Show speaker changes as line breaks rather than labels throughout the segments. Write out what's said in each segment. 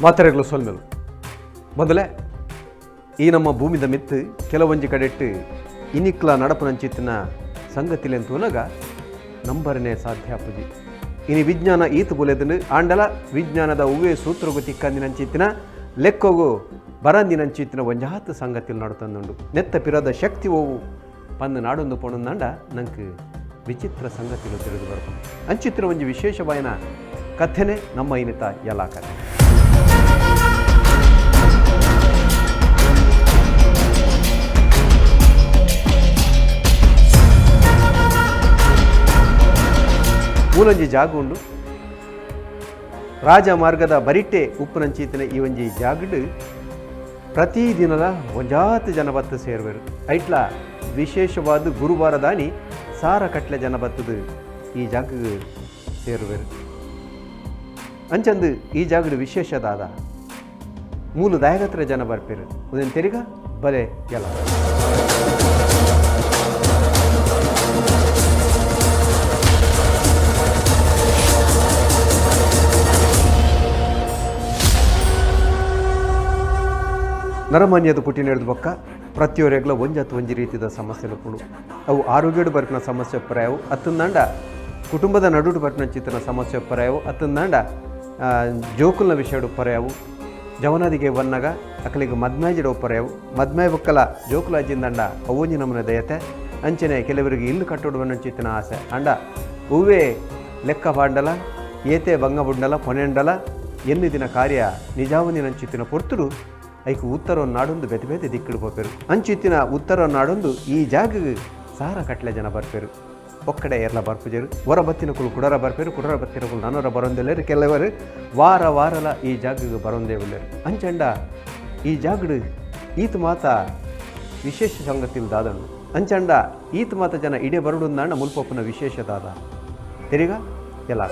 ಮಾತ್ರೆಗಳು ಸೊಲ್ಮೆಲು ಮೊದಲೇ ಈ ನಮ್ಮ ಭೂಮಿದ ಮಿತ್ತು ಕೆಲವೊಂಜಿ ಕಡೆಟ್ಟು ಇನಿಕ್ಲ ನಡಪನಂಚಿತ್ತಿನ ಸಂಗತಿಲೆ ಅಂತೂನಗ ನಂಬರನೇ ಸಾಧ್ಯ ಅಪ್ಪುಜಿ ಇನಿ ವಿಜ್ಞಾನ ಈತು ಬುಲೆದನು ಆಂಡಲ ವಿಜ್ಞಾನದ ಹೂವೇ ಸೂತ್ರಗು ತಿಕ್ಕಂದಿನಂಚಿತ್ತಿನ ಲೆಕ್ಕೋಗು ಬರಂದಿನಂಚಿತ್ತಿನ ಒಂಜಾತು ಸಂಗತಿಲು ನಡ್ತಂದುಂಡು ನೆತ್ತ ಪಿರದ ಶಕ್ತಿ ಹೋವು ಪಂದು ನಾಡೊಂದು ಪೊಣಂದಾಂಡ ನಂಗೆ ವಿಚಿತ್ರ ಸಂಗತಿಗಳು ತಿಳಿದು ಬರ್ಬೋದು ಅಂಚಿತ್ತಿನ ಒಂಜಿ ವಿಶೇಷವಾಯಿನ ಕಥೆನೇ ನಮ್ಮ ಇನಿತ ಎಲ್ಲ ಕಥೆ. ಮೂಲಂಜಿ ಜಾಗ ಉಂಡು ರಾಜ ಮಾರ್ಗದ ಬರಿಟ್ಟೆ ಉಪ್ಪುನಂಚೀತಿನ ಈ ಒಂಜಿ ಜಾಗಡು ಪ್ರತಿದಿನದ ಒಂಜಾತು ಜನ ಬತ್ತು ಸೇರುವರು ಐಟ್ಲ ವಿಶೇಷವಾದ ಗುರುವಾರ ದಾನಿ ಸಾರ ಕಟ್ಲೆ ಜನ ಬತ್ತದು ಈ ಜಾಗಗೆ ಸೇರುವರು ಅಂಚಂದು ಈ ಜಾಗಡು ವಿಶೇಷದಾದ ಮೂಲು ದಾಯಗತ್ರ ಜನ ಬರ್ಪೇರು ಉದನ್ ತೆರಿಗ ಬಲೆ ಎಲ್ಲ ನರಮಾನ್ಯದ ಪುಟ್ಟಿನ ಹಿಡಿದು ಬೊಕ್ಕ ಪ್ರತಿಯೊರೆಗ್ಲ ಒಂಜಿ ರೀತಿಯ ಸಮಸ್ಯೆಲು ಪುಡು ಅವು ಆರೋಗ್ಯಡು ಬರ್ಪಿನ ಸಮಸ್ಯೆ ಪರಾಯವು ಅತ್ತಂದಾಂಡ ಕುಟುಂಬದ ನಡುಡು ಬರ್ಪಿನ ಚಿತ್ತನ ಸಮಸ್ಯೆ ಪರಾಯವು ಅತ್ತಂದಾಂಡ ಜೋಕುಲ್ನ ವಿಷಯಡು ಪರಾಯವು ಜವನಾದಿಗೆ ಬನ್ನಾಗ ಅಕಲಿಗೆ ಮದ್ಮ್ಯಾಜಿಡವು ಪರಾಯವು ಮದ್ಮ್ಯಾಯ ಬೊಕ್ಕಲ ಜೋಕುಲಾಜಿಂದಂಡ ಅವೊಂಜಿ ನಮನ ದಯತೆ ಅಂಚನೆ ಕೆಲವರಿಗೆ ಇಲ್ಲು ಕಟ್ಟೋಡು ಚಿತ್ತನ ಆಸೆ ಅಂಡ ಹೂವೇ ಲೆಕ್ಕ ಬಾಂಡಲ ಏತೆ ಬಂಗ ಬುಂಡಲ ಪೊನೆಂಡಲ ಎನ್ನಿದಿನ ಕಾರ್ಯ ನಿಜಾವನಿನ ಚಿತ್ತಿನ ಪೊರ್ತುಡು ಐಕು ಉತ್ತರ ನಾಡೊಂದು ಬೇತೆ ಬೇತೆ ದಿಕ್ಕಿಡು ಬರ್ಪೇರು ಅಂಚಿತ್ತಿನ ಉತ್ತರ ನಾಡೊಂದು ಈ ಜಾಗಗೆ ಸಾರ ಕಟ್ಲೆ ಜನ ಬರ್ಪೇರು ಒಕ್ಕಡೆ ಎಲ್ಲ ಬರ್ಪುಜರು ಹೊರ ಬತ್ತಿನ ಕುಳು ಕುಡರ ಬರ್ಪೇರು ಕುಡರ ಬತ್ತಿನ ಕುಳು ನನರ ಬರೊಂದಿಲ್ಲೇರು ಕೆಲವರು ವಾರಲ ಈ ಜಾಗಗೆ ಬರೊಂದೇ ಉಳ್ಳೇರು ಅಂಚಂಡ ಈ ಜಾಗಡು ಈತ ಮಾತ ವಿಶೇಷ ಸಂಗತಿಲ್ ದಾದನು ಅಂಚಂಡ ಈತ ಮಾತ ಜನ ಇಡೇ ಬರಡುಂದಾಂಡ ಮುಲ್ಪಪ್ಪನ ವಿಶೇಷದಾದ ತಿರಿಗ ಎಲ್ಲ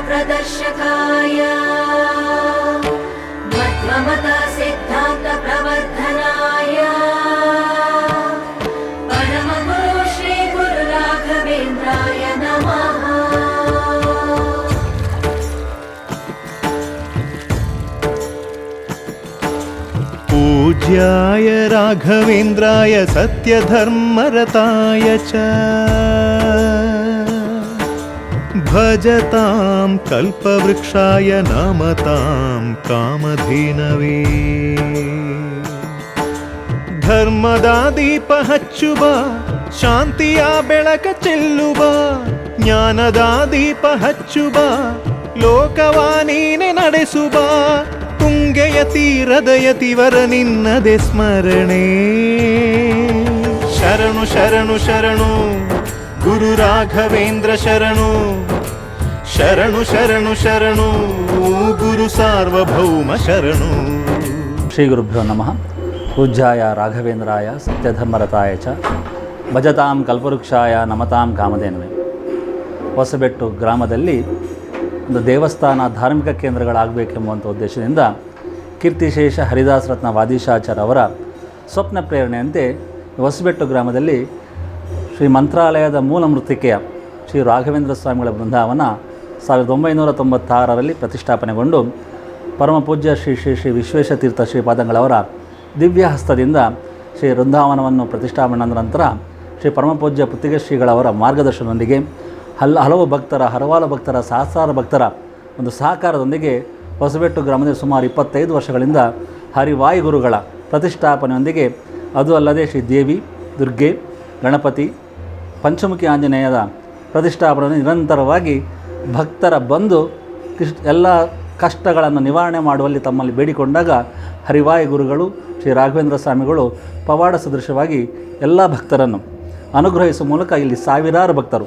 प्रदर्शकाय मध्वमता सिद्धांत प्रवर्धनाय परमगुरु श्री गुरु राघवेंद्राय नमः।
पूज्याय राघवेंद्राय सत्यधर्मरताय च भजतां कल्पवृक्षाय नमतां कामधेनवे। ಧರ್ಮದ ದೀಪ ಹಚ್ಚುವ ಶಾಂತಿಯ ಬೆಳಕ ಚೆಲ್ಲುವ ಜ್ಞಾನದ ದೀಪ ಹಚ್ಚುವ ಲೋಕವ ನೀನೆ ನಡೆಸುವ ತುಂಗೆಯ ತೀರದ ಯತಿವರ ನಿನ್ನದೆ ಸ್ಮರಣೆ ಶರಣು ಶರಣು ಶರಣು ಗುರು ರಾಘವೇಂದ್ರ ಶರಣು ಶರಣು ಶರಣು ಶರಣು ಗುರು ಸಾರ್ವಭೌಮ ಶರಣು.
ಶ್ರೀ ಗುರುಭ್ಯೋ ನಮಃ. ಪೂಜ್ಯಾಯ ರಾಘವೇಂದ್ರಾಯ ಸತ್ಯಧರ್ಮರತಾಯ ಚ ಭಜತಾಂ ಕಲ್ಪವೃಕ್ಷಾಯ ನಮತಾಂ ಕಾಮಧೇನವೇ. ಹೊಸಬೆಟ್ಟು ಗ್ರಾಮದಲ್ಲಿ ಒಂದು ದೇವಸ್ಥಾನ ಧಾರ್ಮಿಕ ಕೇಂದ್ರಗಳಾಗಬೇಕೆಂಬುವಂಥ ಉದ್ದೇಶದಿಂದ ಕೀರ್ತಿಶೇಷ ಹರಿದಾಸ ರತ್ನ ವಾದೀಶಾಚಾರ್ಯ ಅವರ ಸ್ವಪ್ನ ಪ್ರೇರಣೆಯಂತೆ ಹೊಸಬೆಟ್ಟು ಗ್ರಾಮದಲ್ಲಿ ಶ್ರೀ ಮಂತ್ರಾಲಯದ ಮೂಲ ಮೃತ್ತಿಕೆಯ ಶ್ರೀ ರಾಘವೇಂದ್ರ ಸ್ವಾಮಿಗಳ ಬೃಂದಾವನ 1996ರಲ್ಲಿ ಪ್ರತಿಷ್ಠಾಪನೆಗೊಂಡು ಪರಮ ಪೂಜ್ಯ ಶ್ರೀ ಶ್ರೀ ಶ್ರೀ ವಿಶ್ವೇಶತೀರ್ಥ ಶ್ರೀಪಾದಂಗಳವರ ದಿವ್ಯ ಹಸ್ತದಿಂದ ಶ್ರೀ ವೃಂದಾವನವನ್ನು ಪ್ರತಿಷ್ಠಾಪನೆ ನಂತರ ಶ್ರೀ ಪರಮಪೂಜ್ಯ ಪುತ್ತಿಗೆ ಶ್ರೀಗಳವರ ಮಾರ್ಗದರ್ಶನದೊಂದಿಗೆ ಹಲವಾರು ಭಕ್ತರ ಸಹಸ್ರಾರು ಭಕ್ತರ ಒಂದು ಸಹಕಾರದೊಂದಿಗೆ ಹೊಸಬೆಟ್ಟು ಗ್ರಾಮದಲ್ಲಿ ಸುಮಾರು 25 ವರ್ಷಗಳಿಂದ ಹರಿವಾಯು ಗುರುಗಳ ಪ್ರತಿಷ್ಠಾಪನೆಯೊಂದಿಗೆ, ಅದು ಅಲ್ಲದೆ ಶ್ರೀ ದೇವಿ, ದುರ್ಗೆ, ಗಣಪತಿ, ಪಂಚಮುಖಿ ಆಂಜನೇಯದ ಪ್ರತಿಷ್ಠಾಪನೆಯನ್ನು ನಿರಂತರವಾಗಿ ಭಕ್ತರ ಬಂದು ಎಲ್ಲ ಕಷ್ಟಗಳನ್ನು ನಿವಾರಣೆ ಮಾಡುವಲ್ಲಿ ತಮ್ಮಲ್ಲಿ ಬೇಡಿಕೊಂಡಾಗ ಹರಿವಾಯು ಗುರುಗಳು ಶ್ರೀ ರಾಘವೇಂದ್ರ ಸ್ವಾಮಿಗಳು ಪವಾಡ ಸದೃಶವಾಗಿ ಎಲ್ಲ ಭಕ್ತರನ್ನು ಅನುಗ್ರಹಿಸುವ ಮೂಲಕ ಇಲ್ಲಿ ಸಾವಿರಾರು ಭಕ್ತರು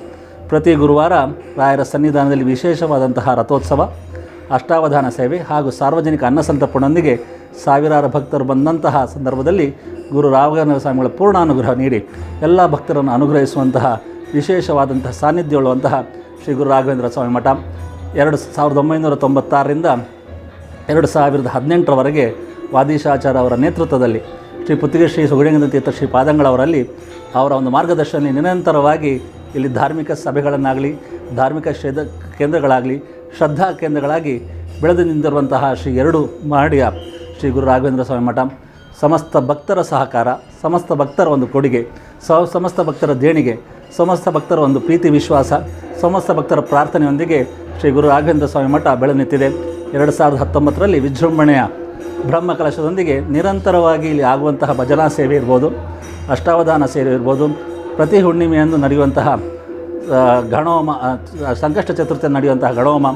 ಪ್ರತಿ ಗುರುವಾರ ರಾಯರ ಸನ್ನಿಧಾನದಲ್ಲಿ ವಿಶೇಷವಾದಂತಹ ರಥೋತ್ಸವ, ಅಷ್ಟಾವಧಾನ ಸೇವೆ ಹಾಗೂ ಸಾರ್ವಜನಿಕ ಅನ್ನಸಂತರ್ಪಣೆಯೊಂದಿಗೆ ಸಾವಿರಾರು ಭಕ್ತರು ಬಂದಂತಹ ಸಂದರ್ಭದಲ್ಲಿ ಗುರು ರಾಘವೇಂದ್ರ ಸ್ವಾಮಿಗಳ ಪೂರ್ಣ ಅನುಗ್ರಹ ನೀಡಿ ಎಲ್ಲ ಭಕ್ತರನ್ನು ಅನುಗ್ರಹಿಸುವಂತಹ ವಿಶೇಷವಾದಂತಹ ಸಾನ್ನಿಧ್ಯವುಳ್ಳುವಂತಹ ಶ್ರೀ ಗುರು ರಾಘವೇಂದ್ರ ಸ್ವಾಮಿ ಮಠ 1996ರಿಂದ 2018ರವರೆಗೆ ವಾದೀಶಾಚಾರ್ಯ ಅವರ ನೇತೃತ್ವದಲ್ಲಿ ಶ್ರೀ ಪುತ್ತಿಗೆ ಶ್ರೀ ಸುಗಡಿಂಗ ತೀರ್ಥ ಶ್ರೀ ಪಾದಂಗಳವರಲ್ಲಿ ಅವರ ಒಂದು ಮಾರ್ಗದರ್ಶನ ನಿರಂತರವಾಗಿ ಇಲ್ಲಿ ಧಾರ್ಮಿಕ ಸಭೆಗಳನ್ನಾಗಲಿ, ಧಾರ್ಮಿಕ ಕೇಂದ್ರಗಳಾಗಲಿ, ಶ್ರದ್ಧಾ ಕೇಂದ್ರಗಳಾಗಿ ಬೆಳೆದು ನಿಂತಿರುವಂತಹ ಶ್ರೀ 2 ಮಹಡಿಯ ಶ್ರೀ ಗುರು ರಾಘವೇಂದ್ರ ಸ್ವಾಮಿ ಮಠ ಸಮಸ್ತ ಭಕ್ತರ ಸಹಕಾರ, ಸಮಸ್ತ ಭಕ್ತರ ಒಂದು ಕೊಡುಗೆ, ಸಮಸ್ತ ಭಕ್ತರ ದೇಣಿಗೆ, ಸಮಸ್ತ ಭಕ್ತರ ಒಂದು ಪ್ರೀತಿ ವಿಶ್ವಾಸ, ಸಮಸ್ತ ಭಕ್ತರ ಪ್ರಾರ್ಥನೆಯೊಂದಿಗೆ ಶ್ರೀ ಗುರು ರಾಘವೇಂದ್ರ ಸ್ವಾಮಿ ಮಠ ಬೆಳೆದು ನಿಂತಿದೆ. 2019ರಲ್ಲಿ ವಿಜೃಂಭಣೆಯ ಬ್ರಹ್ಮ ಕಲಶದೊಂದಿಗೆ ನಿರಂತರವಾಗಿ ಇಲ್ಲಿ ಆಗುವಂತಹ ಭಜನಾ ಸೇವೆ ಇರ್ಬೋದು, ಅಷ್ಟಾವಧಾನ ಸೇವೆ ಇರ್ಬೋದು, ಪ್ರತಿ ಹುಣ್ಣಿಮೆಯಂದು ನಡೆಯುವಂತಹ ಗಣೋಮ, ಸಂಕಷ್ಟ ಚತುರ್ಥಿ ನಡೆಯುವಂತಹ ಗಣೋಮ,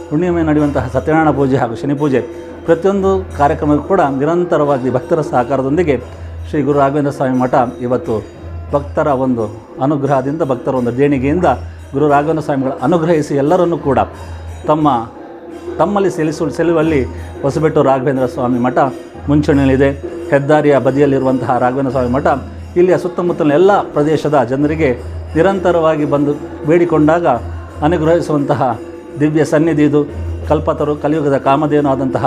ಹುಣ್ಣಿಮೆ ನಡೆಯುವಂತಹ ಸತ್ಯನಾರಾಯಣ ಪೂಜೆ ಹಾಗೂ ಶನಿ ಪೂಜೆ, ಪ್ರತಿಯೊಂದು ಕಾರ್ಯಕ್ರಮಕ್ಕೂ ಕೂಡ ನಿರಂತರವಾಗಿ ಭಕ್ತರ ಸಹಕಾರದೊಂದಿಗೆ ಶ್ರೀ ಗುರು ರಾಘವೇಂದ್ರ ಸ್ವಾಮಿ ಮಠ ಇವತ್ತು ಭಕ್ತರ ಒಂದು ಅನುಗ್ರಹದಿಂದ, ಭಕ್ತರ ಒಂದು ದೇಣಿಗೆಯಿಂದ ಗುರು ರಾಘವೇಂದ್ರ ಸ್ವಾಮಿಗಳ ಅನುಗ್ರಹಿಸಿ ಎಲ್ಲರನ್ನೂ ಕೂಡ ತಮ್ಮಲ್ಲಿ ಸೆಲುವಲ್ಲಿ ಹೊಸಬೆಟ್ಟು ರಾಘವೇಂದ್ರ ಸ್ವಾಮಿ ಮಠ ಮುಂಚೂಣಿಯಲ್ಲಿದೆ. ಹೆದ್ದಾರಿಯ ಬದಿಯಲ್ಲಿರುವಂತಹ ರಾಘವೇಂದ್ರ ಸ್ವಾಮಿ ಮಠ ಇಲ್ಲಿಯ ಸುತ್ತಮುತ್ತಲಿನ ಎಲ್ಲ ಪ್ರದೇಶದ ಜನರಿಗೆ ನಿರಂತರವಾಗಿ ಬಂದು ಬೇಡಿಕೊಂಡಾಗ ಅನುಗ್ರಹಿಸುವಂತಹ ದಿವ್ಯ ಸನ್ನಿಧಿ ಇದು. ಕಲಿಯುಗದ ಕಾಮಧೇನು ಆದಂತಹ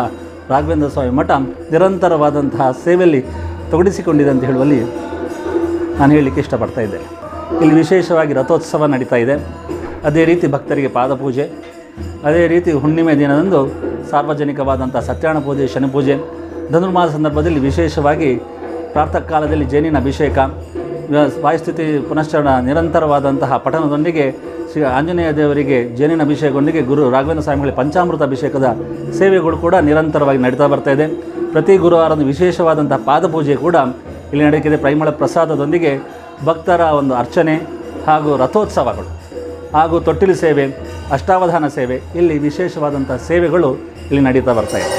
ರಾಘವೇಂದ್ರ ಸ್ವಾಮಿ ಮಠ ನಿರಂತರವಾದಂತಹ ಸೇವೆಯಲ್ಲಿ ತೊಡಗಿಸಿಕೊಂಡಿದೆ ಅಂತ ಹೇಳುವಲ್ಲಿ ನಾನು ಹೇಳಲಿಕ್ಕೆ ಇಷ್ಟಪಡ್ತಾ ಇದ್ದೆ. ಇಲ್ಲಿ ವಿಶೇಷವಾಗಿ ರಥೋತ್ಸವ ನಡೀತಾ ಇದೆ. ಅದೇ ರೀತಿ ಭಕ್ತರಿಗೆ ಪಾದಪೂಜೆ, ಅದೇ ರೀತಿ ಹುಣ್ಣಿಮೆ ದಿನದಂದು ಸಾರ್ವಜನಿಕವಾದಂಥ ಸತ್ಯನಾರಾಯಣ ಪೂಜೆ, ಶನಿ ಪೂಜೆ, ಧನುರ್ಮಾಸ ಸಂದರ್ಭದಲ್ಲಿ ವಿಶೇಷವಾಗಿ ಪ್ರಾತಃ ಕಾಲದಲ್ಲಿ ಜೇನಿನ ಅಭಿಷೇಕ, ವಾಯುಸ್ಥಿತಿ ಪುನಶ್ಚರಣ ನಿರಂತರವಾದಂತಹ ಪಠಣದೊಂದಿಗೆ ಶ್ರೀ ಆಂಜನೇಯ ದೇವರಿಗೆ ಜೇನಿನ ಅಭಿಷೇಕದೊಂದಿಗೆ ಗುರು ರಾಘವೇಂದ್ರ ಸ್ವಾಮಿಗಳಿಗೆ ಪಂಚಾಮೃತ ಅಭಿಷೇಕದ ಸೇವೆಗಳು ಕೂಡ ನಿರಂತರವಾಗಿ ನಡೀತಾ ಬರ್ತಾ ಇದೆ. ಪ್ರತಿ ಗುರುವಾರದ ವಿಶೇಷವಾದಂಥ ಪಾದಪೂಜೆ ಕೂಡ ಇಲ್ಲಿ ನಡೆಯುತ್ತಿದೆ. ಪರಿಮಳ ಪ್ರಸಾದದೊಂದಿಗೆ ಭಕ್ತರ ಒಂದು ಅರ್ಚನೆ ಹಾಗೂ ರಥೋತ್ಸವಗಳು ಹಾಗೂ ತೊಟ್ಟಿಲು ಸೇವೆ, ಅಷ್ಟಾವಧಾನ ಸೇವೆ, ಇಲ್ಲಿ ವಿಶೇಷವಾದಂಥ ಸೇವೆಗಳು ಇಲ್ಲಿ ನಡೀತಾ ಬರ್ತಾ ಇದೆ.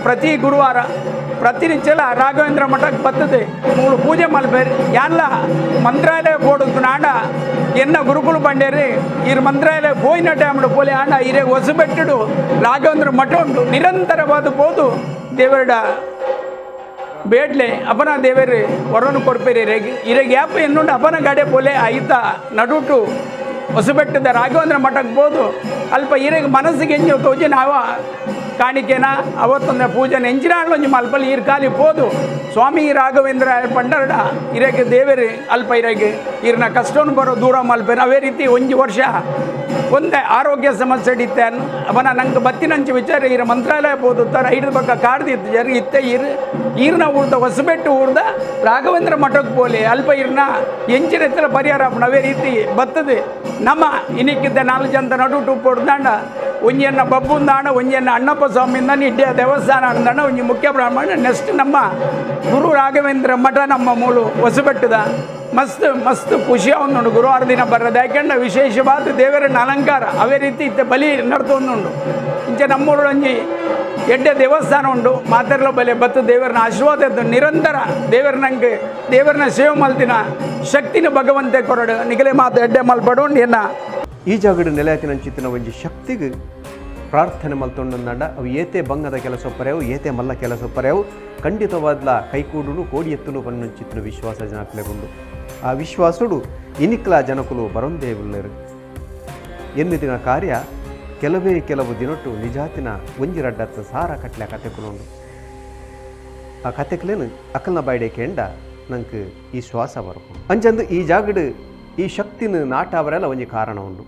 ಪ್ರತಿ ಗುರುವಾರ ಪ್ರತಿನಿತ್ಯಲ ರಾಘವೇಂದ್ರ ಮಠಕ್ಕೆ ಬರ್ತದೆ ಮೂಳು ಪೂಜೆ ಮಲ್ಬೇರಿ ಎಲ್ಲ ಮಂತ್ರಾಲಯ ಬೋಡುದು ನಾಡ ಎನ್ನ ಗುರುಕುಲು ಬಂಡೇರಿ ಇರು ಮಂತ್ರಾಲಯ ಬೋಯಿನ ಟೈಮ್ಡು ಪೋಲೆ ಆಂಡ ಇರೇ ಹೊಸಬೆಟ್ಟಡು ರಾಘವೇಂದ್ರ ಮಠ ಉಂಟು ನಿರಂತರವಾದ ಬೋದು ದೇವರ ಬೇಡ್ಲೆ ಅಪನ ದೇವರು ಹೊರನು ಕೊಡ್ಪೇರಿ ಇರೆಗೆ ಯಾಪ ಎನ್ನುಂಡು ಅಪನ ಗಡೆ ಪೋಲೆ ಐತ ನಡುಟು ಹೊಸಬೆಟ್ಟದ ರಾಘವೇಂದ್ರ ಮಠಕ್ಕೆ ಬೋದು ಅಲ್ಪ ಇರೆಗೆ ಮನಸ್ಸಿಗೆ ಎಂಜಿ ತೋಜಿ ನಾವ ಕಾಣಿಕೆನ ಅವತ್ತೊಂದು ಪೂಜನೆ ಎಂಜಿನಾಳೊಂಜಿ ಮಲ್ಪಲ್ಲಿ ಇರ್ ಕಾಲಿ ಪೋದು ಸ್ವಾಮಿ ರಾಘವೇಂದ್ರ ಪಂಡರಡ ಇರೆಗೆ ದೇವರು ಅಲ್ಪ ಇರೆಗೆ ಇರ್ನ ಕಷ್ಟವನ್ನು ಬರೋ ದೂರ ಮಲ್ಪೇನ ಅವೇ ರೀತಿ ಒಂಜಿ ವರ್ಷ ಒಂದೇ ಆರೋಗ್ಯ ಸಮಸ್ಯೆ ಇತ್ತೆ ಅವನ ನಂಗೆ ಬತ್ತಿನಂಚು ವಿಚಾರ ಇರ ಮಂತ್ರಾಲಯ ಬೋದು ತರ ಹಿಡಿದ ಪಕ್ಕ ಕಾಡ್ದಿತ್ತು ಜರಿ ಇತ್ತೆ ಈರ್ನ ಊರ್ದ ಹೊಸಬೆಟ್ಟು ಊರ್ದ ರಾಘವೇಂದ್ರ ಮಠಕ್ಕೆ ಪೋಲಿ ಅಲ್ಪ ಇರ್ನ ಎಂಚಿನ ಎತ್ತರ ಪರಿಹಾರ ಅವೇ ರೀತಿ ಬರ್ತದೆ ನಮ್ಮ ಇನ್ನಿಕ್ಕಿದ್ದ 4 ಜನ ನಡುಟು ಪೊಡ್ದಾಂಡ ಒಂಜನ್ನ ಬಬ್ಬುಂದಾಂಡ ಒಂಜನ್ನ ಅಣ್ಣಪ್ಪ ಸ್ವಾಮಿಯಿಂದ ಇಡ್ಡಿಯ ದೇವಸ್ಥಾನ ಅಂದಾಂಡ ಒಂಜಿ ಮುಖ್ಯ ಬ್ರಾಹ್ಮಣ ನೆಕ್ಸ್ಟ್ ನಮ್ಮ ಗುರು ರಾಘವೇಂದ್ರ ಮಠ ನಮ್ಮ ಮೂಲು ಹೊಸಬೆಟ್ಟದ ಮಸ್ತ್ ಖುಷಿ ಅವನುಂಡು ಗುರುವಾರ ದಿನ ಬರೋದು ಯಾಕೆಂಡ ವಿಶೇಷವಾದ ದೇವರನ್ನ ಅಲಂಕಾರ ಅವೇ ರೀತಿ ಇತ್ತೆ ಬಲಿ ನಡ್ತೊಂದುಂಡು ಇಂಚೆ ನಮ್ಮೂರು ಒಂಜಿ ಎಡ್ಡೆ ದೇವಸ್ಥಾನ ಉಂಡು ಮಾತೆರ್ಲ ಬಲೆ ಬತ್ತು ದೇವರನ್ನ ಆಶೀರ್ವಾದ ಇದ್ದು ನಿರಂತರ ನಂಗೆ ದೇವರನ್ನ ಸೇವೆ ಮಲ್ತಿನ ಶಕ್ತಿನ ಭಗವಂತೆ ಕೊರಡು ನಿಗಲೆ ಮಾತು ಎಡ್ಡೆ ಮಲ್ಪಡೋಂಡು ಎನ್ನ
ಈ ಜಾಗಡು ನೆಲೆಯಾತಿನಂಚಿತ್ತಿನ ಒಂಜಿ ಶಕ್ತಿಗೆ ಪ್ರಾರ್ಥನೆ ಮಲ್ತೊಂಡಂದಾಂಡ ಅವು ಏತೆ ಬಂಗದ ಕೆಲಸ ಪರ್ಯಾವು ಏತೆ ಮಲ್ಲ ಕೆಲಸ ಪರ್ಯಾವು ಖಂಡಿತವಾದ್ಲ ಕೈಕೂಡುನು ಕೋಡಿ ಎತ್ತುನು ಪನ್ನಂಚಿತ್ತಿನ ವಿಶ್ವಾಸ ಜನಕ್ಲೆಗುಂಡು ಆ ವಿಶ್ವಾಸಡು ಇನಿಕ್ಲ ಜನಕುಲು ಬರೊಂದೇ ಉಳ್ಳರು ಎನ್ನುದಿನ ಕಾರ್ಯ ಕೆಲವು ದಿನೊಟ್ಟು ನಿಜಾತಿನ ಒಂಜಿರಡ್ಡತ್ತ ಸಾರ ಕಟ್ಲೆ ಕತೆಕುಲುಂಡು ಆ ಕತೆಕ್ಲೇನು ಅಕಲ್ನ ಬಾಯ್ಡೆ ಕೇಂಡ ನಂಗೆ ಈ ಶ್ವಾಸ ಬರಕು ಅಂಚಂದು ಈ ಜಾಗಡು ಈ ಶಕ್ತಿನ ನಾಟ ಅವರೆಲ್ಲ ಒಂಜಿ ಕಾರಣ ಉಂಡು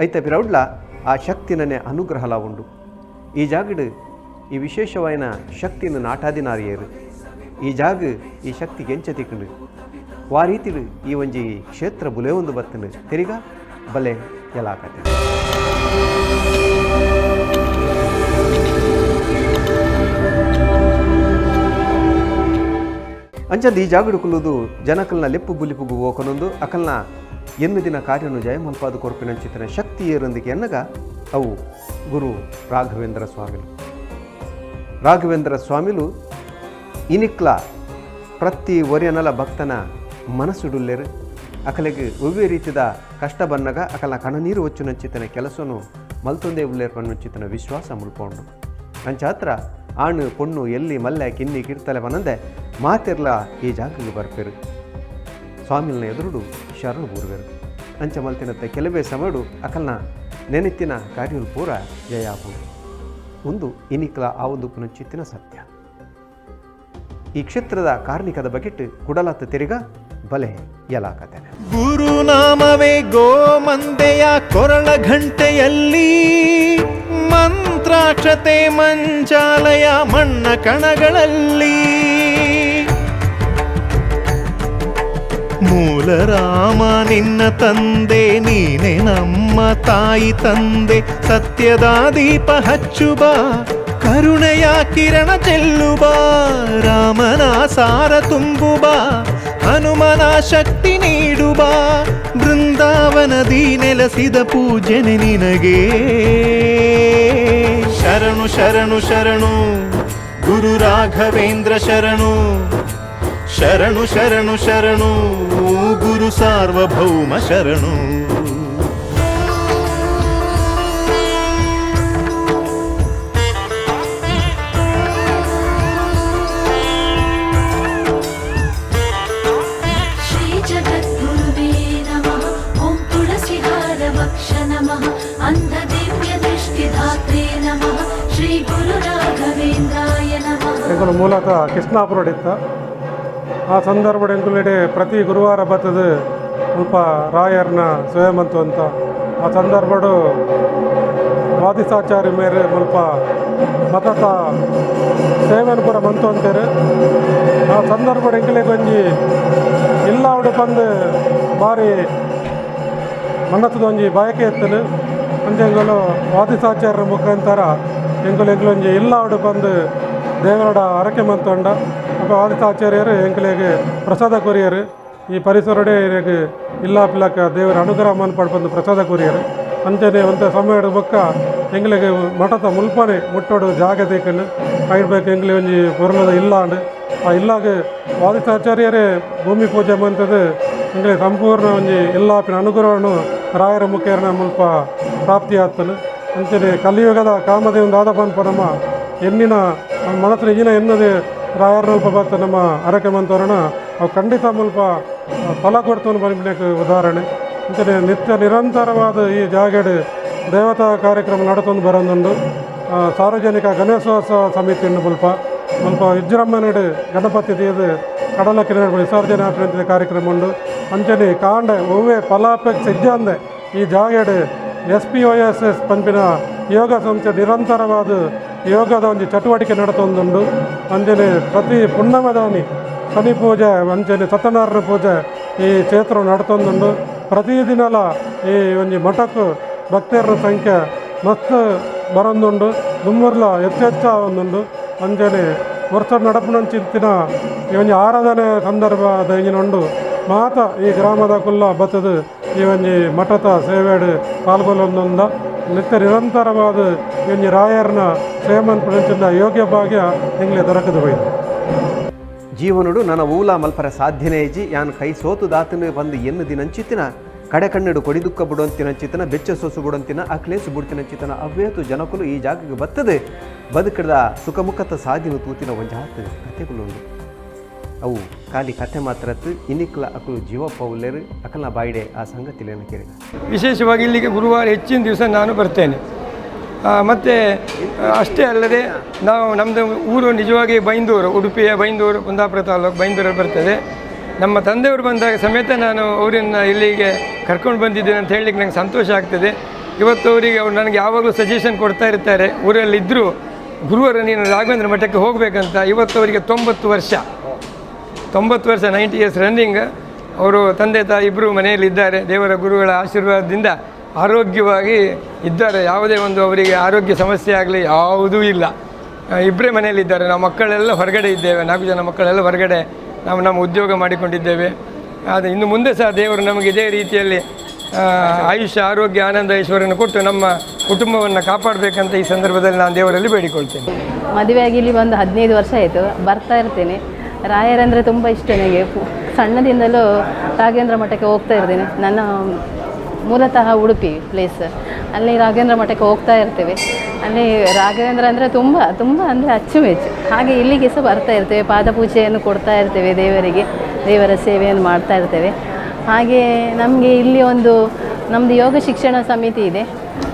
ಐತ ಪಿರೌಡ್ಲ ಆ ಶಕ್ತಿನೇ ಅನುಗ್ರಹಲ ಉಂಡು ಈ ಜಾಗಡು ಈ ವಿಶೇಷವಾಯಿನ ಶಕ್ತಿನ ನಾಟಾದಿನಾರಿಯರು ಈ ಜಾಗ ಈ ಶಕ್ತಿಗೆ ಎಂಚ ತಿಕ್ಕಂಡು ವಾ ರೀತಿಡು ಈ ಒಂಜಿ ಕ್ಷೇತ್ರ ಬುಲೆ ಒಂದು ಬತ್ತನು ತಿರಿಗ ಬಲೆ ಎಲಾಕತೆ ಅಂಚಂದು ಈ ಜಾಗಡು ಕುಲ್ಲುದು ಜನಕಲ್ನ ಲೆಪ್ಪು ಬುಲಿಪುಗು ಹೋಕನೊಂದು ಅಕಲ್ನ ಎನ್ನುದಿನ ಕಾರ್ಯನು ಜಯಮಲ್ಪಾದು ಕೊರಪಿನಂಚಿತ್ತಿನ ಶಕ್ತಿ ಏರೊಂದಿಗೆ ಎನ್ನಗ ಅವು ಗುರು ರಾಘವೇಂದ್ರ ಸ್ವಾಮಿಲು ಇನಿಕ್ಲ ಪ್ರತಿ ಒರೆಯನಲ ಭಕ್ತನ ಮನಸ್ಸುಡುಲ್ಲೆರು ಅಕಲೆಗೆ ಒವ್ವೇ ರೀತಿದ ಕಷ್ಟ ಬನ್ನಗ ಅಕಲ್ನ ಕಣನೀರು ಒಚ್ಚುನಂಚಿತ್ತಿನ ಕೆಲಸನು ಮಲ್ತೊಂದೇ ಉಲ್ಲೇರು ಪನ್ನುಂಚಿತ್ತಿನ ವಿಶ್ವಾಸ ಮುಲ್ಪೊಂಡು ಅಂಚಾತ್ರ ಆಣು ಪೊಣ್ಣು ಎಲ್ಲಿ ಮಲ್ಲೆ ಕಿನ್ನಿ ಕಿರ್ತಲೆ ಬನಂದೆ ಮಾತಿರ್ಲ ಈ ಜಾಗಕ್ಕೆ ಬರ್ಪೇರು ಸ್ವಾಮಿಲ್ನ ಎದುರುಡು ಶರಣು ಬೂರುವೆರು ಅಂಚ ಮಲ್ತಿನತ್ತೆ ಕೆಲವೇ ಸಮಯಡು ಅಕಲ್ನ ನೆನೆತ್ತಿನ ಕಾರ್ಯಗಳು ಪೂರ ಜಯಾಪುಡು ಒಂದು ಇನಿಕ್ಲ ಆ ಒಂದು ಪುನಶ್ಚಿತ್ತಿನ ಸತ್ಯ ಈ ಕ್ಷೇತ್ರದ ಕಾರ್ಣಿಕದ ಬಗೆಟ್ ಕುಡಲತ್ತ ತಿರುಗ ಬಲೆ ಎಲಾಕತೆ
ಗುರುನಾಮವೇ ಗೋಮಂದೆಯ ಕೊರಳ ಘಂಟೆಯಲ್ಲಿ ಮಂತ್ರಾಕ್ಷತೆ ಮಂಚಾಲಯ ಮಣ್ಣ ಕಣಗಳಲ್ಲಿ ಮೂಲ ರಾಮ ನಿನ್ನ ತಂದೆ ನೀನೆ ನಮ್ಮ ತಾಯಿ ತಂದೆ ಸತ್ಯದ ದೀಪ ಹಚ್ಚುಬ ಕರುಣೆಯ ಕಿರಣ ಚೆಲ್ಲುಬ ರಾಮನ ಸಾರ ತುಂಬುಬ ಹನುಮನ ಶಕ್ತಿ ನೀಡುಬ ಬೃಂದಾವನದಿ ನೆಲೆಸಿದ ಪೂಜನೆ ನಿನಗೆ ಶರಣು ಶರಣು ಶರಣು ಗುರು ರಾಘವೇಂದ್ರ ಶರಣು ಶರಣು ಶರಣು ಶರಣು ಗುರು ಸಾರ್ವಭೌಮ ಶರಣು
ಶ್ರೀ ಜಗದ್ಗುರುವೇ ನಮಃ ಓಂ ತುಳಸಿಹಾರ ವಕ್ಷ ನಮಃ ಅಂಧ ದಿವ್ಯ ದೃಷ್ಟಿದಾತ್ರೆ ನಮಃ ಶ್ರೀ ಗುರು ರಾಘವೇಂದ್ರಾಯ ನಮಃ
ಮೂಲತಃ ಕೃಷ್ಣಾಪುರಡಿತ್ತ ಆ ಸಂದರ್ಭದ ಎಂಕುಲೆಡೆ ಪ್ರತಿ ಗುರುವಾರ ಬರ್ತದ ಸ್ವಲ್ಪ ರಾಯರ್ನ ಸೇವೆಮಂತು ಅಂತ ಆ ಸಂದರ್ಭಡು ವಾದಿಸಾಚಾರ್ಯ ಮೇರೆ ಸ್ವಲ್ಪ ಮತತ ಸೇವೆನ ಪೂರ ಮಂತು ಅಂತಾರೆ ಆ ಸಂದರ್ಭದ ಎಂಕಲೆ ಗೊಂಜಿ ಇಲ್ಲ ಅವಡು ಬಂದು ಭಾರಿ ಮನಸ್ಸದೊಂಜಿ ಬಯಕೆ ಎತ್ತನು ಅಂಜೆಂಗಲು ವಾದಿಸಾಚಾರ್ಯರ ಮುಖಾಂತರ ಎಂಕುಲೆಂಕಲೊಂಜಿ ಇಲ್ಲ ಅವಡು ಬಂದು ದೇವರಡ ಅರಕೆ ಮಂತೊಂಡ ಅಪ್ಪ ವಾದಿಸಾಚಾರ್ಯರು ಎಂಕಲೆಗೆ ಪ್ರಸಾದ ಕೊರಿಯರು ಈ ಪರಿಸರಡೆ ಇರೆಗೆ ಇಲ್ಲ ಪಿಲ್ಲಕ ದೇವರ ಅನುಗ್ರಹ ಪಡ್ಬಂದು ಪ್ರಸಾದ ಕೊರಿಯರು ಅಂಚನೆ ಒಂಥ ಸಮಯದ ಬೊಕ್ಕ ಎಂಗ್ಲೆಗೆ ಮಠದ ಮುಲ್ಪನೆ ಮುಟ್ಟೋಡು ಜಾಗ ತೇಕಂಡು ಆಯ್ಬೇಕು ಎಂಗ್ಲಿ ಒಂಜಿ ಪೊರ್ಲದ ಇಲ್ಲಾಂಡು ಆ ಇಲ್ಲಾಗ ವಾದಿತಾಚಾರ್ಯರೇ ಭೂಮಿ ಪೂಜೆ ಮಂತದ್ದು ಎಂಗ್ಲಿ ಸಂಪೂರ್ಣ ಒಂಜಿ ಇಲ್ಲಾಪಿನ ಅನುಗ್ರಹವನ್ನು ರಾಯರ ಮುಖೇನ ಮುಲ್ಪ ಪ್ರಾಪ್ತಿ ಆಗ್ತದೆ. ಅಂಚನೆ ಕಲಿಯುಗದ ಕಾಮದೇವಂದು ಆದ ಪನ್ಪ ನಮ್ಮ ಎನ್ನಿನ ನಮ್ಮ ಮನಸ್ಸಿನ ಈಗಿನ ಎನ್ನದೆ ರಾಯರ ಮುಲ್ಪ ಬತ್ತ ನಮ್ಮ ಅರಕೆ ಮಂತವರಣ ಅವು ಖಂಡಿತ ಮುಲ್ಪ ಫಲ ಕೊಡ್ತಾನೆ ಬನ್ನಿಕ್ಕೆ ಉದಾಹರಣೆ. ಅಂಚನೆ ನಿತ್ಯ ನಿರಂತರವಾದ ಈ ಜಾಗಡೆ ದೇವತಾ ಕಾರ್ಯಕ್ರಮ ನಡತೊಂದು ಬರೋದುಂಡು. ಸಾರ್ವಜನಿಕ ಗಣೇಶೋತ್ಸವ ಸಮಿತಿ ಉಂಡು ಮುಲ್ಪ ವಿಜೃಂಭಣೆಡು ಗಣಪತಿ ತೀರ್ದು ಕಡಲಕ್ಕೆ ವಿಸರ್ಜನೆ ಹಾಕಿದ ಕಾರ್ಯಕ್ರಮ ಉಂಡು. ಅಂಚನೆ ಕಾಂಡೆ ಒವ್ವೇ ಫಲಾಪೇಕ್ಷ ಸಿಜ್ಜಂದೆ ಈ ಜಾಗಡೆ SPOSS ಪಂಪಿನ ಯೋಗ ಸಂಸ್ಥೆ ನಿರಂತರವಾದ ಯೋಗದ ಒಂದು ಚಟುವಟಿಕೆ ನಡತೊಂದುಂಡು. ಅಂಚನೆ ಪ್ರತಿ ಪುಣ್ಣಮದಾನಿ ಶನಿ ಪೂಜೆ ಅಂಚನೆ ಸತ್ಯನಾರಾಯಣ ಪೂಜೆ ಈ ಕ್ಷೇತ್ರ ನಡತೊಂದುಂಡು. ಪ್ರತಿದಿನಲ ಈ ಒಂಜಿ ಮಠಕ್ಕೂ ಭಕ್ತರ ಸಂಖ್ಯೆ ಮಸ್ತ್ ಬರೊಂದುಂಡು. ದುಮ್ಮುರ್ಲ ಹೆಚ್ಚೆಚ್ಚ ಒಂದುಂಡು. ಅಂಚನೆ ವರ್ಷ ನಡಪುನಂಚಿತ್ತಿನ ಈ ಒಂಜಿ ಆರಾಧನೆ ಸಂದರ್ಭದ ಇಂಜಿನುಂಡು ಮಾತ ಈ ಗ್ರಾಮದ ಕುಲ್ಲ ಬತ್ತದು ಈ ಒಂಜಿ ಮಠದ ಸೇವೆಡು ಪಾಲ್ಗೊಳ್ಳೊಂದುಂದ ನಿತ್ಯ ನಿರಂತರವಾದ ಈ ಒಂಜಿ ರಾಯರ್ನ ಸೇವನ್ ಪುಣಂಚಿನ ಯೋಗ್ಯ ಭಾಗ್ಯ ಎಂಗ್ಲೆ ದೊರಕದು ಹೋಯ್ತು.
ಜೀವನುಡು ನನ್ನ ಊಲ ಮಲ್ಪರ ಸಾಧ್ಯನೇ ಇಜ್ಜಿ ಯಾನ್ ಕೈ ಸೋತು ದಾತನು ಬಂದು ಎನ್ನು ದಿನಂಚಿತ್ತಿನ ಕಡೆ ಕಣ್ಣೆಡು ಕೊಡಿದುಕ್ಕ ಬಿಡುವಂತಿನಂಚಿತನ ಬೆಚ್ಚ ಸೊಸು ಬಿಡುವಂತಿನ ಅಕ್ಲೇಸು ಬಿಡ್ತಿನಂಚಿತನ ಅವ್ಯೇತು ಜನಕುಲು ಈ ಜಾಗಕ್ಕೆ ಬರ್ತದೆ ಬದುಕಿದ ಸುಖಮುಖತ ಸಾಧಿನ ತೂತಿನ ಒಂಜಾತು ಕಥೆಗಳುಂಡು. ಅವು ಖಾಲಿ ಕಥೆ ಮಾತ್ರ ಇನ್ನಿಕ್ಲ ಅಕ್ಕಳು ಜೀವಪ್ಪ ಉಲ್ಲೇರು ಅಕ್ಕಲ್ನ ಬಾಯಿಡೆ ಆ ಸಂಗತಿಲೇನ ಕೇಳಿದ.
ವಿಶೇಷವಾಗಿ ಇಲ್ಲಿಗೆ ಗುರುವಾರ ಹೆಚ್ಚಿನ ದಿವಸ ನಾನು ಬರ್ತೇನೆ. ಮತ್ತು ಅಷ್ಟೇ ಅಲ್ಲದೆ ನಮ್ಮದು ಊರು ನಿಜವಾಗಿ ಬೈಂದೂರು, ಉಡುಪಿಯ ಬೈಂದೂರು, ಕುಂದಾಪುರ ತಾಲೂಕು ಬೈಂದೂರಲ್ಲಿ ಬರ್ತದೆ. ನಮ್ಮ ತಂದೆಯವರು ಬಂದಾಗ ಸಮೇತ ನಾನು ಅವರನ್ನು ಇಲ್ಲಿಗೆ ಕರ್ಕೊಂಡು ಬಂದಿದ್ದೇನೆ ಅಂತ ಹೇಳಲಿಕ್ಕೆ ನನಗೆ ಸಂತೋಷ ಆಗ್ತದೆ. ಇವತ್ತು ಅವರಿಗೆ ಅವ್ರು ನನಗೆ ಯಾವಾಗಲೂ ಸಜೆಷನ್ ಕೊಡ್ತಾ ಇರ್ತಾರೆ. ಊರಲ್ಲಿದ್ದರೂ ಗುರುವಾರ ನೀನು ರಾಘವೇಂದ್ರ ಮಠಕ್ಕೆ ಹೋಗಬೇಕಂತ. ಇವತ್ತು ಅವರಿಗೆ 90 ವರ್ಷ 90 ಇಯರ್ಸ್ ರನ್ನಿಂಗ್. ಅವರು ತಂದೆ ತಾಯಿ ಇಬ್ಬರು ಮನೆಯಲ್ಲಿದ್ದಾರೆ. ದೇವರ ಗುರುಗಳ ಆಶೀರ್ವಾದದಿಂದ ಆರೋಗ್ಯವಾಗಿ ಇದ್ದಾರೆ. ಯಾವುದೇ ಒಂದು ಅವರಿಗೆ ಆರೋಗ್ಯ ಸಮಸ್ಯೆ ಆಗಲಿ ಯಾವುದೂ ಇಲ್ಲ. ಇಬ್ಬರೇ ಮನೆಯಲ್ಲಿದ್ದಾರೆ. ನಾವು ಮಕ್ಕಳೆಲ್ಲ ಹೊರಗಡೆ ಇದ್ದೇವೆ. 4 ಜನ ಮಕ್ಕಳೆಲ್ಲ ಹೊರಗಡೆ ನಾವು ನಮ್ಮ ಉದ್ಯೋಗ ಮಾಡಿಕೊಂಡಿದ್ದೇವೆ. ಆದರೆ ಇನ್ನು ಮುಂದೆ ಸಹ ದೇವರು ನಮಗೆ ಇದೇ ರೀತಿಯಲ್ಲಿ ಆಯುಷ್ಯ, ಆರೋಗ್ಯ, ಆನಂದ, ಐಶ್ವರ್ಯನ ಕೊಟ್ಟು ನಮ್ಮ ಕುಟುಂಬವನ್ನು ಕಾಪಾಡಬೇಕಂತ ಈ ಸಂದರ್ಭದಲ್ಲಿ ನಾನು ದೇವರಲ್ಲಿ ಬೇಡಿಕೊಳ್ತೇನೆ.
ಮದುವೆಯಾಗಿ ಇಲ್ಲಿ ಒಂದು 15 ವರ್ಷ ಆಯಿತು. ಬರ್ತಾ ಇರ್ತೇನೆ. ರಾಯರಂದರೆ ತುಂಬ ಇಷ್ಟ ನನಗೆ. ಸಣ್ಣದಿಂದಲೂ ರಾಘವೇಂದ್ರ ಮಠಕ್ಕೆ ಹೋಗ್ತಾ ಇರ್ತೇನೆ. ನನ್ನ ಮೂಲತಃ ಉಡುಪಿ ಪ್ಲೇಸ್. ಅಲ್ಲಿ ರಾಘವೇಂದ್ರ ಮಠಕ್ಕೆ ಹೋಗ್ತಾ ಇರ್ತೇವೆ. ಅಲ್ಲಿ ರಾಘವೇಂದ್ರ ಅಂದರೆ ತುಂಬ ತುಂಬ ಅಂದರೆ ಅಚ್ಚುಮೆಚ್ಚು. ಹಾಗೆ ಇಲ್ಲಿಗೆ ಸಹ ಬರ್ತಾ ಇರ್ತೇವೆ. ಪಾದಪೂಜೆಯನ್ನು ಕೊಡ್ತಾ ಇರ್ತೇವೆ ದೇವರಿಗೆ. ದೇವರ ಸೇವೆಯನ್ನು ಮಾಡ್ತಾ ಇರ್ತೇವೆ. ಹಾಗೆ ನಮಗೆ ಇಲ್ಲಿ ಒಂದು ನಮ್ಮದು ಯೋಗ ಶಿಕ್ಷಣ ಸಮಿತಿ ಇದೆ.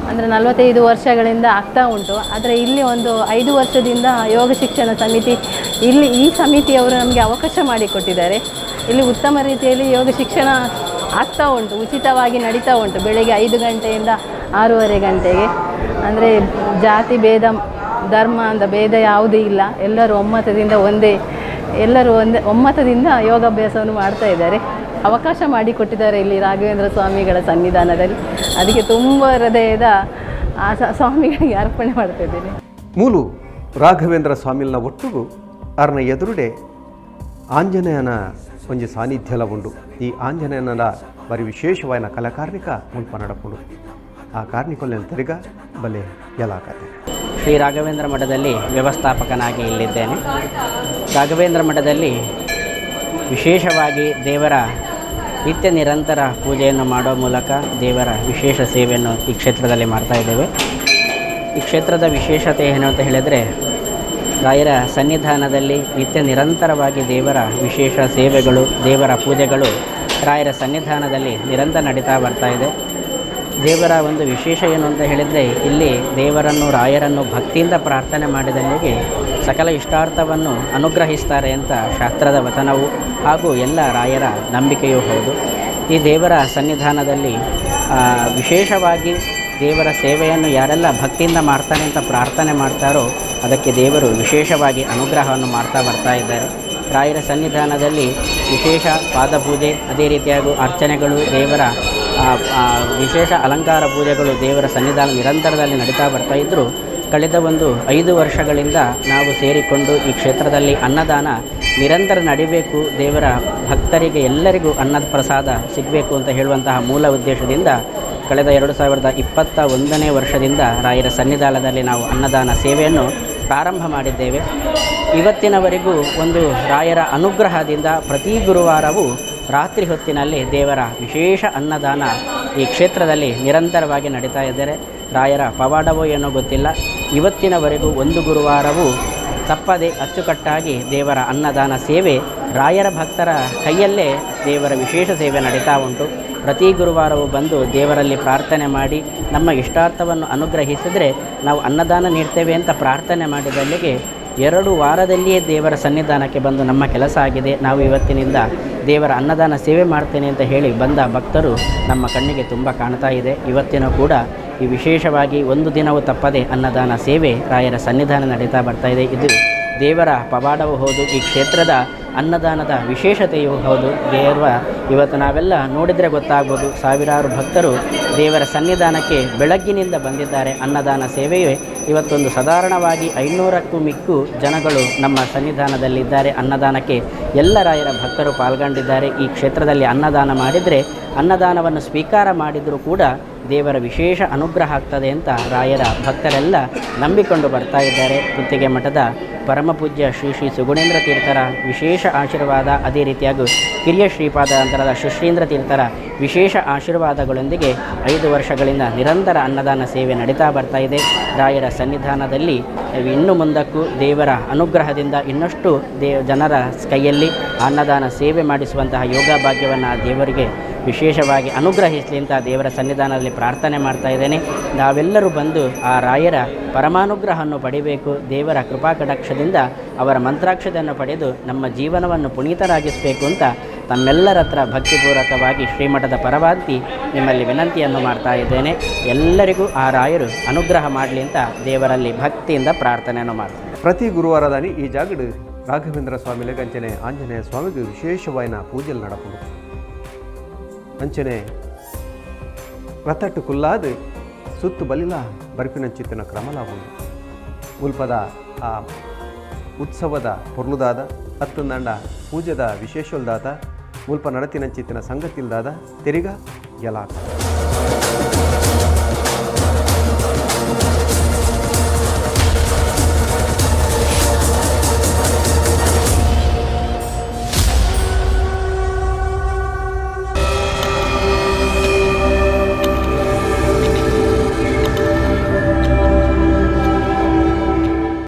ಅಂದರೆ 45 ವರ್ಷಗಳಿಂದ ಆಗ್ತಾ ಉಂಟು. ಆದರೆ ಇಲ್ಲಿ ಒಂದು 5 ವರ್ಷದಿಂದ ಯೋಗ ಶಿಕ್ಷಣ ಸಮಿತಿ ಇಲ್ಲಿ ಈ ಸಮಿತಿಯವರು ನಮಗೆ ಅವಕಾಶ ಮಾಡಿಕೊಟ್ಟಿದ್ದಾರೆ. ಇಲ್ಲಿ ಉತ್ತಮ ರೀತಿಯಲ್ಲಿ ಯೋಗ ಶಿಕ್ಷಣ ಆಗ್ತಾ ಉಂಟು. ಉಚಿತವಾಗಿ ನಡೀತಾ ಉಂಟು. ಬೆಳಗ್ಗೆ 5 ಗಂಟೆಯಿಂದ 6:30 ಗಂಟೆಗೆ. ಅಂದರೆ ಜಾತಿ ಭೇದ ಧರ್ಮ ಅಂತ ಭೇದ ಯಾವುದೂ ಇಲ್ಲ. ಎಲ್ಲರೂ ಒಮ್ಮತದಿಂದ ಯೋಗಾಭ್ಯಾಸವನ್ನು ಮಾಡ್ತಾ ಇದ್ದಾರೆ. ಅವಕಾಶ ಮಾಡಿಕೊಟ್ಟಿದ್ದಾರೆ ಇಲ್ಲಿ ರಾಘವೇಂದ್ರ ಸ್ವಾಮಿಗಳ ಸನ್ನಿಧಾನದಲ್ಲಿ. ಅದಕ್ಕೆ ತುಂಬ ಹೃದಯದ ಆ ಸ್ವಾಮಿಗಳಿಗೆ ಅರ್ಪಣೆ ಮಾಡ್ತಾ ಇದ್ದೇನೆ.
ಮೂಲು ರಾಘವೇಂದ್ರ ಸ್ವಾಮಿಲ್ನ ಒಟ್ಟುಗು ಅರ್ನ ಎದುರುಡೆ ಆಂಜನೇಯನ ಒಂಜಿ ಸಾನ್ನಿಧ್ಯಲ ಉಂಡು. ಈ ಆಂಜನೇಯನ ಬರಿ ವಿಶೇಷವಾದ ಕಲಾಕಾರ್ಮಿಕ ಮುಲ್ಪ ನಡಪುಂಡು. ಆ ಕಾರ್ಮಿಕಲ್ನ ತಿರುಗ ಬಲೆ ಯಲಾಕತೆ.
ಶ್ರೀ ರಾಘವೇಂದ್ರ ಮಠದಲ್ಲಿ ವ್ಯವಸ್ಥಾಪಕನಾಗಿ ಇಲ್ಲಿದ್ದೇನೆ. ರಾಘವೇಂದ್ರ ಮಠದಲ್ಲಿ ವಿಶೇಷವಾಗಿ ದೇವರ ನಿತ್ಯ ನಿರಂತರ ಪೂಜೆಯನ್ನು ಮಾಡೋ ಮೂಲಕ ದೇವರ ವಿಶೇಷ ಸೇವೆಯನ್ನು ಈ ಕ್ಷೇತ್ರದಲ್ಲಿ ಮಾಡ್ತಾ ಇದ್ದೇವೆ. ಈ ಕ್ಷೇತ್ರದ ವಿಶೇಷತೆ ಏನು ಅಂತ ಹೇಳಿದರೆ, ರಾಯರ ಸನ್ನಿಧಾನದಲ್ಲಿ ನಿತ್ಯ ನಿರಂತರವಾಗಿ ದೇವರ ವಿಶೇಷ ಸೇವೆಗಳು, ದೇವರ ಪೂಜೆಗಳು ರಾಯರ ಸನ್ನಿಧಾನದಲ್ಲಿ ನಿರಂತರ ನಡೀತಾ ಬರ್ತಾ ಇದೆ. ದೇವರ ಒಂದು ವಿಶೇಷ ಏನು ಅಂತ ಹೇಳಿದರೆ, ಇಲ್ಲಿ ದೇವರನ್ನು, ರಾಯರನ್ನು ಭಕ್ತಿಯಿಂದ ಪ್ರಾರ್ಥನೆ ಮಾಡಿದಲ್ಲಿಗೆ ಸಕಲ ಇಷ್ಟಾರ್ಥವನ್ನು ಅನುಗ್ರಹಿಸ್ತಾರೆ ಅಂತ ಶಾಸ್ತ್ರದ ವಚನವು ಹಾಗೂ ಎಲ್ಲ ರಾಯರ ನಂಬಿಕೆಯೂ ಹೌದು. ಈ ದೇವರ ಸನ್ನಿಧಾನದಲ್ಲಿ ವಿಶೇಷವಾಗಿ ದೇವರ ಸೇವೆಯನ್ನು ಯಾರೆಲ್ಲ ಭಕ್ತಿಯಿಂದ ಮಾಡ್ತಾನೆ ಅಂತ ಪ್ರಾರ್ಥನೆ ಮಾಡ್ತಾರೋ ಅದಕ್ಕೆ ದೇವರು ವಿಶೇಷವಾಗಿ ಅನುಗ್ರಹವನ್ನು ಮಾಡ್ತಾ ಬರ್ತಾ ಇದ್ದಾರೆ. ರಾಯರ ಸನ್ನಿಧಾನದಲ್ಲಿ ವಿಶೇಷ ಪಾದಪೂಜೆ, ಅದೇ ರೀತಿಯಾಗಿ ಅರ್ಚನೆಗಳು, ದೇವರ ವಿಶೇಷ ಅಲಂಕಾರ ಪೂಜೆಗಳು ದೇವರ ಸನ್ನಿಧಾನ ನಿರಂತರದಲ್ಲಿ ನಡೀತಾ ಬರ್ತಾ ಇದ್ದರು. ಕಳೆದ ಒಂದು 5 ವರ್ಷಗಳಿಂದ ನಾವು ಸೇರಿಕೊಂಡು ಈ ಕ್ಷೇತ್ರದಲ್ಲಿ ಅನ್ನದಾನ ನಿರಂತರ ನಡಿಬೇಕು, ದೇವರ ಭಕ್ತರಿಗೆ ಎಲ್ಲರಿಗೂ ಅನ್ನದ ಪ್ರಸಾದ ಸಿಗಬೇಕು ಅಂತ ಹೇಳುವಂತಹ ಮೂಲ ಉದ್ದೇಶದಿಂದ ಕಳೆದ 2021ನೇ ವರ್ಷದಿಂದ ರಾಯರ ಸನ್ನಿಧಾನದಲ್ಲಿ ನಾವು ಅನ್ನದಾನ ಸೇವೆಯನ್ನು ಪ್ರಾರಂಭ ಮಾಡಿದ್ದೇವೆ. ಇವತ್ತಿನವರೆಗೂ ಒಂದು ರಾಯರ ಅನುಗ್ರಹದಿಂದ ಪ್ರತಿ ಗುರುವಾರವೂ ರಾತ್ರಿ ಹೊತ್ತಿನಲ್ಲಿ ದೇವರ ವಿಶೇಷ ಅನ್ನದಾನ ಈ ಕ್ಷೇತ್ರದಲ್ಲಿ ನಿರಂತರವಾಗಿ ನಡೀತಾ ಇದ್ದಾರೆ. ರಾಯರ ಪವಾಡವೋ ಏನೋ ಗೊತ್ತಿಲ್ಲ, ಇವತ್ತಿನವರೆಗೂ ಒಂದು ಗುರುವಾರವೂ ತಪ್ಪದೆ ಅಚ್ಚುಕಟ್ಟಾಗಿ ದೇವರ ಅನ್ನದಾನ ಸೇವೆ ರಾಯರ ಭಕ್ತರ ಕೈಯಲ್ಲೇ ದೇವರ ವಿಶೇಷ ಸೇವೆ ನಡೀತಾ ಉಂಟು. ಪ್ರತಿ ಗುರುವಾರವೂ ಬಂದು ದೇವರಲ್ಲಿ ಪ್ರಾರ್ಥನೆ ಮಾಡಿ ನಮ್ಮ ಇಷ್ಟಾರ್ಥವನ್ನು ಅನುಗ್ರಹಿಸಿದರೆ ನಾವು ಅನ್ನದಾನ ನೀಡ್ತೇವೆ ಅಂತ ಪ್ರಾರ್ಥನೆ ಮಾಡಿದಲ್ಲಿಗೆ 2 ವಾರದಲ್ಲಿಯೇ ದೇವರ ಸನ್ನಿಧಾನಕ್ಕೆ ಬಂದು ನಮ್ಮ ಕೆಲಸ ಆಗಿದೆ, ನಾವು ಇವತ್ತಿನಿಂದ ದೇವರ ಅನ್ನದಾನ ಸೇವೆ ಮಾಡ್ತೇನೆ ಅಂತ ಹೇಳಿ ಬಂದ ಭಕ್ತರು ನಮ್ಮ ಕಣ್ಣಿಗೆ ತುಂಬ ಕಾಣ್ತಾ ಇದೆ. ಇವತ್ತಿನ ಕೂಡ ಈ ವಿಶೇಷವಾಗಿ ಒಂದು ದಿನವೂ ತಪ್ಪದೆ ಅನ್ನದಾನ ಸೇವೆ ರಾಯರ ಸನ್ನಿಧಾನ ನಡೀತಾ ಬರ್ತಾ ಇದೆ. ಇದು ದೇವರ ಪವಾಡವೂ ಹೌದು, ಈ ಕ್ಷೇತ್ರದ ಅನ್ನದಾನದ ವಿಶೇಷತೆಯೂ ಹೌದು. ಇವತ್ತು ನಾವೆಲ್ಲ ನೋಡಿದರೆ ಗೊತ್ತಾಗ್ಬೋದು, ಸಾವಿರಾರು ಭಕ್ತರು ದೇವರ ಸನ್ನಿಧಾನಕ್ಕೆ ಬೆಳಗ್ಗಿನಿಂದ ಬಂದಿದ್ದಾರೆ. ಅನ್ನದಾನ ಸೇವೆಯೇ ಇವತ್ತೊಂದು ಸಾಧಾರಣವಾಗಿ 500ಕ್ಕೂ ಮಿಕ್ಕು ಜನಗಳು ನಮ್ಮ ಸನ್ನಿಧಾನದಲ್ಲಿದ್ದಾರೆ. ಅನ್ನದಾನಕ್ಕೆ ಎಲ್ಲ ರಾಯರ ಭಕ್ತರು ಪಾಲ್ಗೊಂಡಿದ್ದಾರೆ. ಈ ಕ್ಷೇತ್ರದಲ್ಲಿ ಅನ್ನದಾನ ಮಾಡಿದರೆ ಅನ್ನದಾನವನ್ನು ಸ್ವೀಕಾರ ಮಾಡಿದರೂ ಕೂಡ ದೇವರ ವಿಶೇಷ ಅನುಗ್ರಹ ಆಗ್ತದೆ ಅಂತ ರಾಯರ ಭಕ್ತರೆಲ್ಲ ನಂಬಿಕೊಂಡು ಬರ್ತಾ ಇದ್ದಾರೆ. ಗುತ್ತಿಗೆ ಮಠದ ಪರಮಪೂಜ್ಯ ಶ್ರೀ ಶ್ರೀ ಸುಗುಣೇಂದ್ರ ತೀರ್ಥರ ವಿಶೇಷ ಆಶೀರ್ವಾದ, ಅದೇ ರೀತಿಯಾಗಿ ಕಿರಿಯ ಶ್ರೀಪಾದ ಅಂತರದ ಶುಶ್ರೀಂದ್ರ ತೀರ್ಥರ ವಿಶೇಷ ಆಶೀರ್ವಾದಗಳೊಂದಿಗೆ 5 ವರ್ಷಗಳಿಂದ ನಿರಂತರ ಅನ್ನದಾನ ಸೇವೆ ನಡೀತಾ ಬರ್ತಾ ಇದೆ. ರಾಯರ ಸನ್ನಿಧಾನದಲ್ಲಿ ಇನ್ನು ಮುಂದಕ್ಕೂ ದೇವರ ಅನುಗ್ರಹದಿಂದ ಇನ್ನಷ್ಟು ಜನರ ಕೈಯಲ್ಲಿ ಅನ್ನದಾನ ಸೇವೆ ಮಾಡಿಸುವಂತಹ ಯೋಗ ಭಾಗ್ಯವನ್ನು ದೇವರಿಗೆ ವಿಶೇಷವಾಗಿ ಅನುಗ್ರಹಿಸಲಿ ಅಂತ ದೇವರ ಸನ್ನಿಧಾನದಲ್ಲಿ ಪ್ರಾರ್ಥನೆ ಮಾಡ್ತಾ ಇದ್ದೇನೆ. ನಾವೆಲ್ಲರೂ ಬಂದು ಆ ರಾಯರ ಪರಮಾನುಗ್ರಹವನ್ನು ಪಡಿಬೇಕು. ದೇವರ ಕೃಪಾ ಕಟಾಕ್ಷದಿಂದ ಅವರ ಮಂತ್ರಾಕ್ಷತೆಯನ್ನು ಪಡೆದು ನಮ್ಮ ಜೀವನವನ್ನು ಪುನೀತರಾಗಿಸಬೇಕು ಅಂತ ತಮ್ಮೆಲ್ಲರ ಹತ್ರ ಭಕ್ತಿಪೂರ್ವಕವಾಗಿ ಶ್ರೀಮಠದ ಪರವಾಗಿ ನಿಮ್ಮಲ್ಲಿ ವಿನಂತಿಯನ್ನು ಮಾಡ್ತಾ ಇದ್ದೇನೆ. ಎಲ್ಲರಿಗೂ ಆ ರಾಯರು ಅನುಗ್ರಹ ಮಾಡಲಿ ಅಂತ ದೇವರಲ್ಲಿ ಭಕ್ತಿಯಿಂದ ಪ್ರಾರ್ಥನೆಯನ್ನು ಮಾಡ್ತೀನಿ.
ಪ್ರತಿ ಗುರುವಾರದಾನಿ ಈ ಜಾಗಡು ರಾಘವೇಂದ್ರ ಸ್ವಾಮಿಲೆ ಅಂಚನೆ ಆಂಜನೇಯ ಸ್ವಾಮಿಗೆ ವಿಶೇಷವಾಯಿನ ಪೂಜೆಲು ನಡಪುಡು. ಅಂಚನೆ ರಥಟ್ಟು ಕುಲ್ಲಾದ ಸುತ್ತು ಬಲಿಲ ಬರ್ಪಿನಂಚಿತ್ತಿನ ಕ್ರಮಲಾಗುವುದು. ಮುಲ್ಪದ ಆ ಉತ್ಸವದ ಪೊರ್ಲುದಾದ ಹತ್ತಂದಂಡ ಪೂಜೆದ ವಿಶೇಷಲ್ದಾದ ಮುಲ್ಪ ನಡತಿನಂಚಿತ್ತಿನ ಸಂಗತಿಲ್ದಾದ ತೆರಿಗ ಎಲ್ಲ